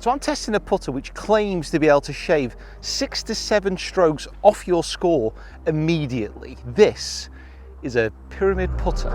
So I'm testing a putter which claims to be able to shave 6 to 7 strokes off your score immediately. This is a pyramid putter.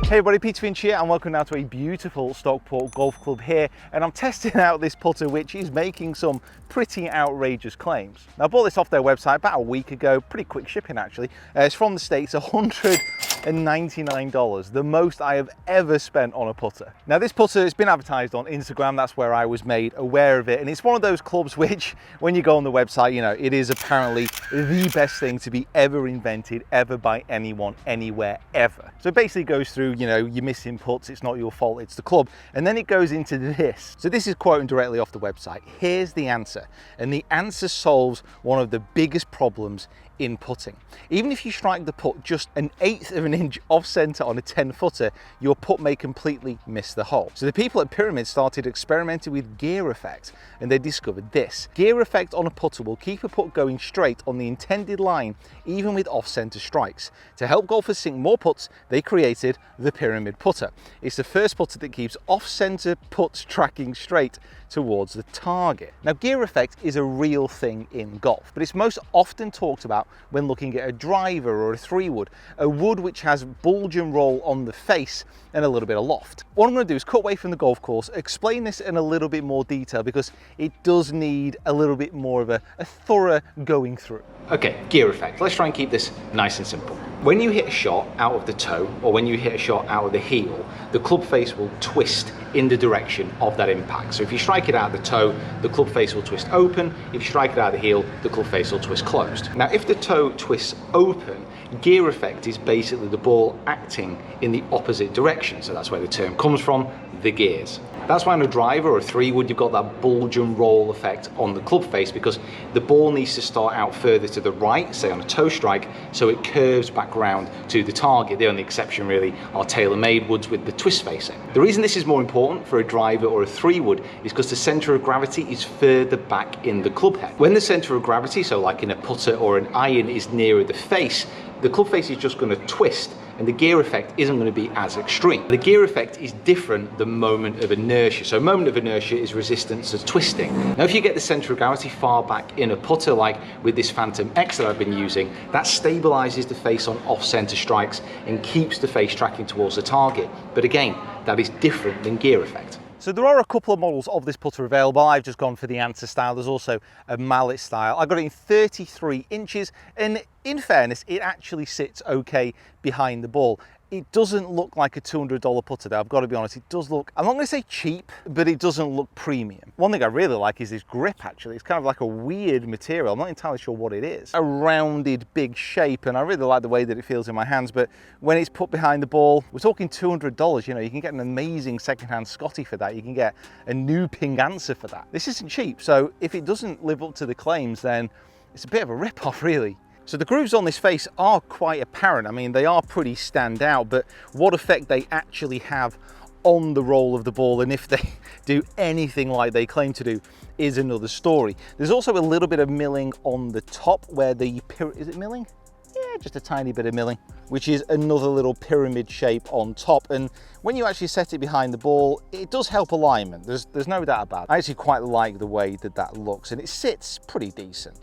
Hey everybody, Peter Finch here and welcome now to a beautiful Stockport Golf Club here, and I'm testing out this putter which is making some pretty outrageous claims. Now I bought this off their website about a week ago, pretty quick shipping actually. It's from the States, $199, the most I have ever spent on a putter. Now this putter has been advertised on Instagram, that's where I was made aware of it, and it's one of those clubs which, when you go on the website, you know, it is apparently the best thing to be ever invented, ever by anyone, anywhere, ever. So it basically goes through, you know, you're missing putts, it's not your fault, it's the club. And then it goes into this. So this is quoting directly off the website. Here's the answer. And the answer solves one of the biggest problems in putting. Even if you strike the putt just 1/8 of an inch off center on a 10-footer, your putt may completely miss the hole. So the people at Pyramid started experimenting with gear effect, and they discovered this. Gear effect on a putter will keep a putt going straight on the intended line, even with off-center strikes. To help golfers sink more putts, they created the Pyramid putter. It's the first putter that keeps off-center putts tracking straight towards the target. Now, gear effect is a real thing in golf, but it's most often talked about when looking at a driver or a 3-wood, a wood which has bulge and roll on the face and a little bit of loft. What I'm going to do is cut away from the golf course, explain this in a little bit more detail because it does need a little bit more of a thorough going through. Okay, gear effect. Let's try and keep this nice and simple. When you hit a shot out of the toe or when you hit a shot out of the heel, the club face will twist in the direction of that impact. So if you strike it out of the toe, the club face will twist open. If you strike it out of the heel, the club face will twist closed. Now, if the toe twists open, gear effect is basically the ball acting in the opposite direction. So that's where the term comes from, the gears. That's why on a driver or a 3-wood, you've got that bulge and roll effect on the club face because the ball needs to start out further to the right, say on a toe strike, so it curves back round to the target. The only exception really are tailor-made woods with the twist facing. The reason this is more important for a driver or a 3-wood is because the center of gravity is further back in the club head. When the center of gravity, so like in a putter or an iron, is nearer the face, the club face is just going to twist and the gear effect isn't going to be as extreme. The gear effect is different than moment of inertia. So moment of inertia is resistance to twisting. Now if you get the center of gravity far back in a putter, like with this Phantom X that I've been using, that stabilizes the face on off-center strikes and keeps the face tracking towards the target. But again, that is different than gear effect. So there are a couple of models of this putter available. I've just gone for the answer style. There's also a mallet style. I got it in 33 inches, and in fairness, it actually sits okay behind the ball. It doesn't look like a $200 putter though, I've got to be honest. It does look, I'm not going to say cheap, but it doesn't look premium. One thing I really like is this grip actually. It's kind of like a weird material. I'm not entirely sure what it is. A rounded big shape, and I really like the way that it feels in my hands, but when it's put behind the ball, we're talking $200, you know, you can get an amazing secondhand Scotty for that. You can get a new Ping answer for that. This isn't cheap, so if it doesn't live up to the claims, then it's a bit of a rip-off really. So the grooves on this face are quite apparent. I mean, they are pretty stand out, but what effect they actually have on the roll of the ball and if they do anything like they claim to do is another story. There's also a little bit of milling on the top where the, is it milling? Yeah, just a tiny bit of milling, which is another little pyramid shape on top. And when you actually set it behind the ball, it does help alignment. There's no doubt about it. I actually quite like the way that that looks, and it sits pretty decent.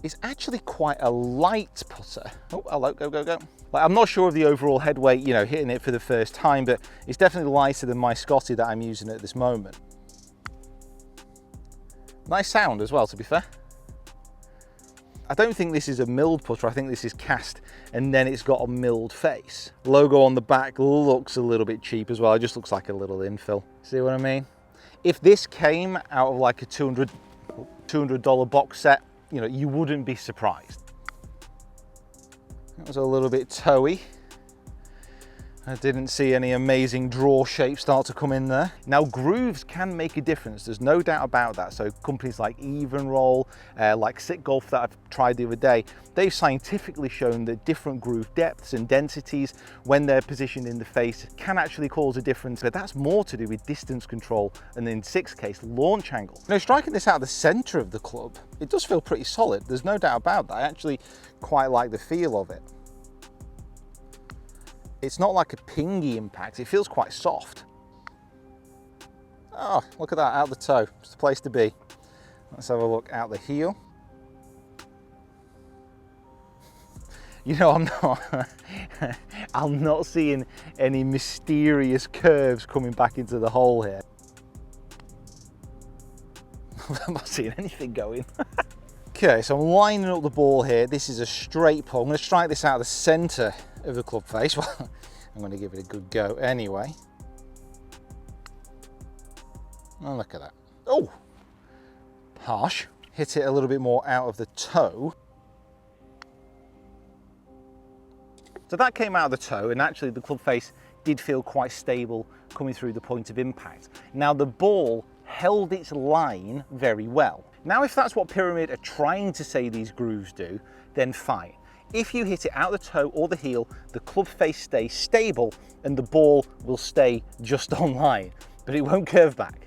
It's actually quite a light putter. Oh, hello, go, go, go. Like, I'm not sure of the overall head weight, you know, hitting it for the first time, but it's definitely lighter than my Scotty that I'm using at this moment. Nice sound as well, to be fair. I don't think this is a milled putter. I think this is cast and then it's got a milled face. Logo on the back looks a little bit cheap as well. It just looks like a little infill. See what I mean? If this came out of like a $200 box set, you know, you wouldn't be surprised. That was a little bit toey. I didn't see any amazing draw shapes start to come in there. Now, grooves can make a difference. There's no doubt about that. So companies like Even Roll, like Sit Golf that I've tried the other day, they've scientifically shown that different groove depths and densities, when they're positioned in the face, can actually cause a difference. But that's more to do with distance control and, in Six's case, launch angle. Now, striking this out of the center of the club, it does feel pretty solid. There's no doubt about that. I actually quite like the feel of it. It's not like a pingy impact, it feels quite soft. Oh, look at that, out the toe, it's the place to be. Let's have a look out the heel. You know, I'm not seeing any mysterious curves coming back into the hole here. I'm not seeing anything going. Okay, so I'm lining up the ball here. This is a straight pull. I'm going to strike this out of the center of the club face. Well, I'm going to give it a good go anyway. Oh, look at that. Oh, harsh. Hit it a little bit more out of the toe. So that came out of the toe, and actually the club face did feel quite stable coming through the point of impact. Now, the ball held its line very well. Now, if that's what Pyramid are trying to say these grooves do, then fine. If you hit it out the toe or the heel, the club face stays stable and the ball will stay just on line, but it won't curve back.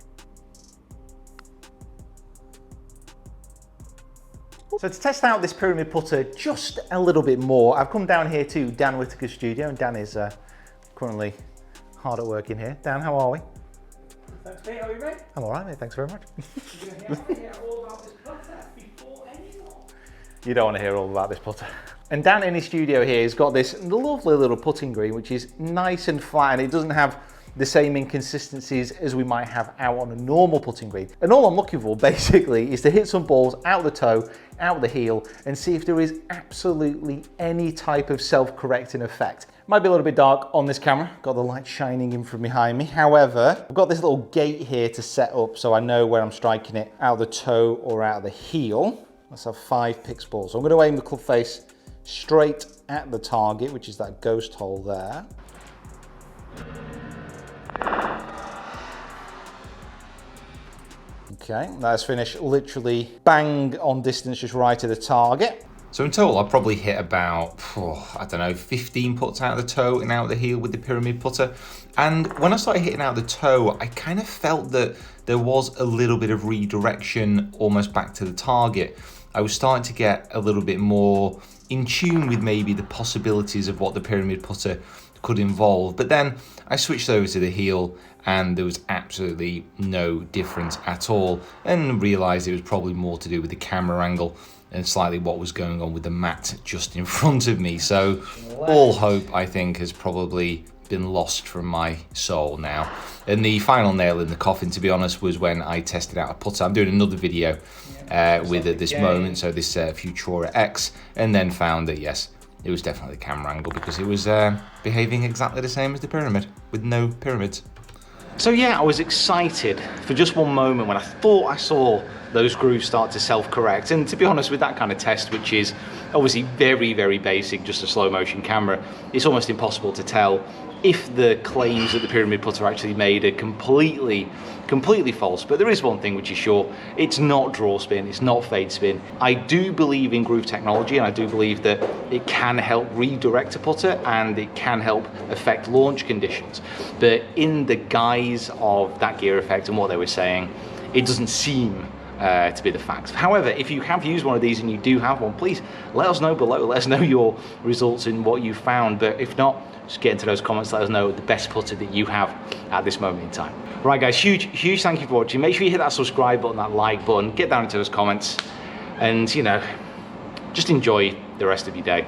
So to test out this Pyramid putter just a little bit more, I've come down here to Dan Whittaker's studio, and Dan is currently hard at work in here. Dan, how are we? Thanks, mate. How are you, mate? I'm all right, mate. Thanks very much. You're going to hear all about this putter before anyone. You don't want to hear all about this putter. And Dan in his studio here has got this lovely little putting green, which is nice and flat, and it doesn't have the same inconsistencies as we might have out on a normal putting green. And all I'm looking for basically is to hit some balls out the toe, out the heel, and see if there is absolutely any type of self-correcting effect. Might be a little bit dark on this camera, got the light shining in from behind me. However, I've got this little gate here to set up so I know where I'm striking it, out the toe or out the heel. Let's have 5 pix balls. So I'm going to aim the club face straight at the target, which is that ghost hole there. Okay, that's finished literally bang on distance, just right to the target. So in total, I probably hit about, I don't know, 15 putts out of the toe and out of the heel with the Pyramid putter. And when I started hitting out the toe, I kind of felt that there was a little bit of redirection almost back to the target. I was starting to get a little bit more in tune with maybe the possibilities of what the Pyramid putter could involve. But then I switched over to the heel and there was absolutely no difference at all, and realized it was probably more to do with the camera angle and slightly what was going on with the mat just in front of me. So all hope, I think, has probably been lost from my soul now. And the final nail in the coffin, to be honest, was when I tested out a putter. I'm doing another video with it this moment, so this Futura X, and then found that yes, it was definitely the camera angle, because it was behaving exactly the same as the Pyramid, with no pyramids. So yeah, I was excited for just one moment when I thought I saw those grooves start to self-correct. And to be honest, with that kind of test, which is obviously very, very basic, just a slow motion camera, it's almost impossible to tell if the claims that the Pyramid putter actually made are completely false. But there is one thing which is sure: it's not draw spin, it's not fade spin. I do believe in groove technology, and I do believe that it can help redirect a putter and it can help affect launch conditions. But in the guise of that gear effect and what they were saying, it doesn't seem to be the facts. However, if you have used one of these and you do have one, please let us know below. Let us know your results and what you found. But if not, just get into those comments, let us know the best putter that you have at this moment in time. Right guys, huge thank you for watching. Make sure you hit that subscribe button, that like button, get down into those comments, and you know, just enjoy the rest of your day.